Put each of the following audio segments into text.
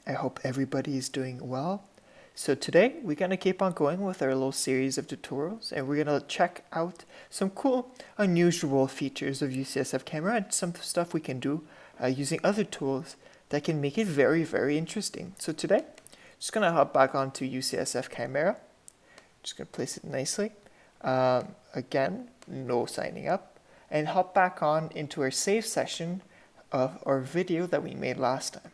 I hope everybody is doing well. So today we're going to keep on going with our little series of tutorials, and we're going to check out some cool, unusual features of UCSF Camera and some stuff we can do using other tools that can make it very, very interesting. So today, just going to hop back onto UCSF Camera. Just going to place it nicely. Again, no signing up. And hop back on into our save session of our video that we made last time.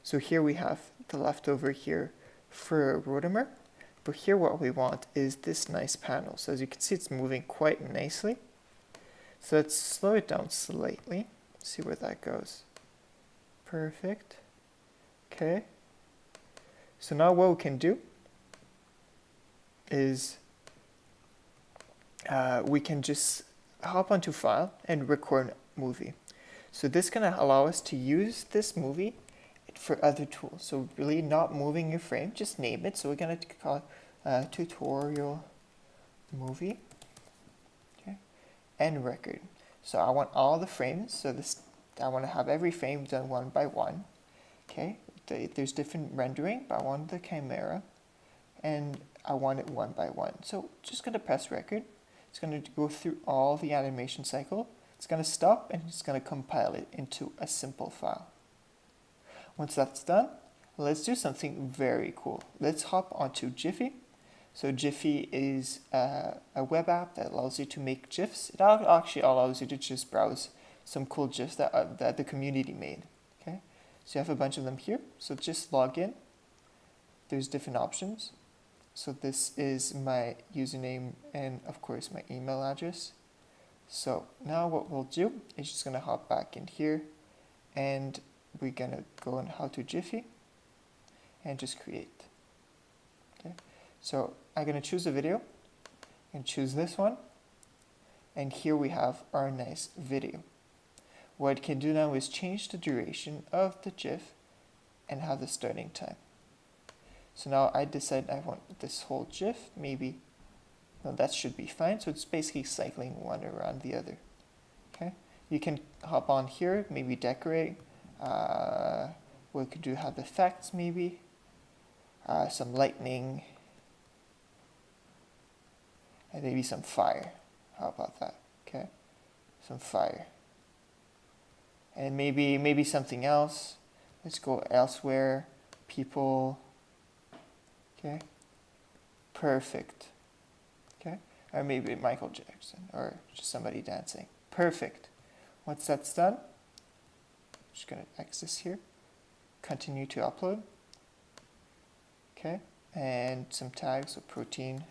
So here we have the leftover here for Rotimer, but here what we want is this nice panel. So as you can see, it's moving quite nicely. So let's slow it down slightly, see where that goes. Perfect. Okay. So now what we can do is we can just hop onto File and record movie. So this is going to allow us to use this movie for other tools. So really not moving your frame, just name it. So we're going to call it tutorial movie, okay, and record. So I want all the frames. So I want to have every frame done one by one. Okay, there's different rendering, but I want the camera, and I want it one by one. So just going to press record. It's going to go through all the animation cycle. It's going to stop, and it's going to compile it into a simple file. Once that's done, let's do something very cool. Let's hop onto Giphy. So Giphy is a web app that allows you to make GIFs. It actually allows you to just browse some cool GIFs that the community made. Okay, so you have a bunch of them here. So just log in. There's different options. So this is my username and of course my email address. So now what we'll do is just gonna hop back in here, and we're gonna go on how to Giphy and just create. Okay, so I'm gonna choose a video and choose this one, and here we have our nice video. What it can do now is change the duration of the GIF and have the starting time. So now I decide I want this whole GIF, maybe, no, that should be fine. So it's basically cycling one around the other. Okay, you can hop on here, maybe decorate. We could do have effects, maybe some lightning, and maybe some fire. How about that? Okay, some fire, and maybe something else. Let's go elsewhere. People. Okay, perfect. Okay, or maybe Michael Jackson or just somebody dancing. Perfect. Once that's done, just going to X this here, continue to upload. Okay, and some tags, so protein.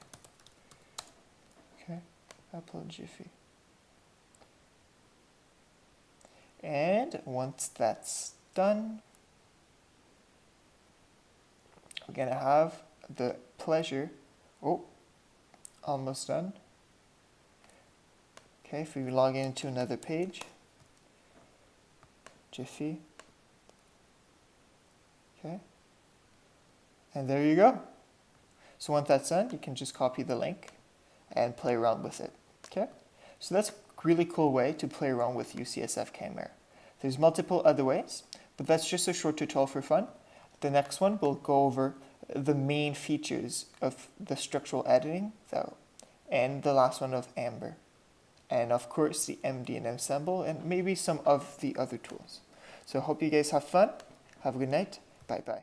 Okay, upload Giphy. And once that's done, we're going to have the pleasure, almost done. Okay, if we log into another page, Giphy. Okay, and there you go. So once that's done, you can just copy the link and play around with it. Okay, so that's a really cool way to play around with UCSF Camera. There's multiple other ways, but that's just a short tutorial for fun. The next one will go over the main features of the structural editing, and the last one of Amber, and of course the MD and Ensemble, and maybe some of the other tools. So I hope you guys have fun. Have a good night. Bye bye.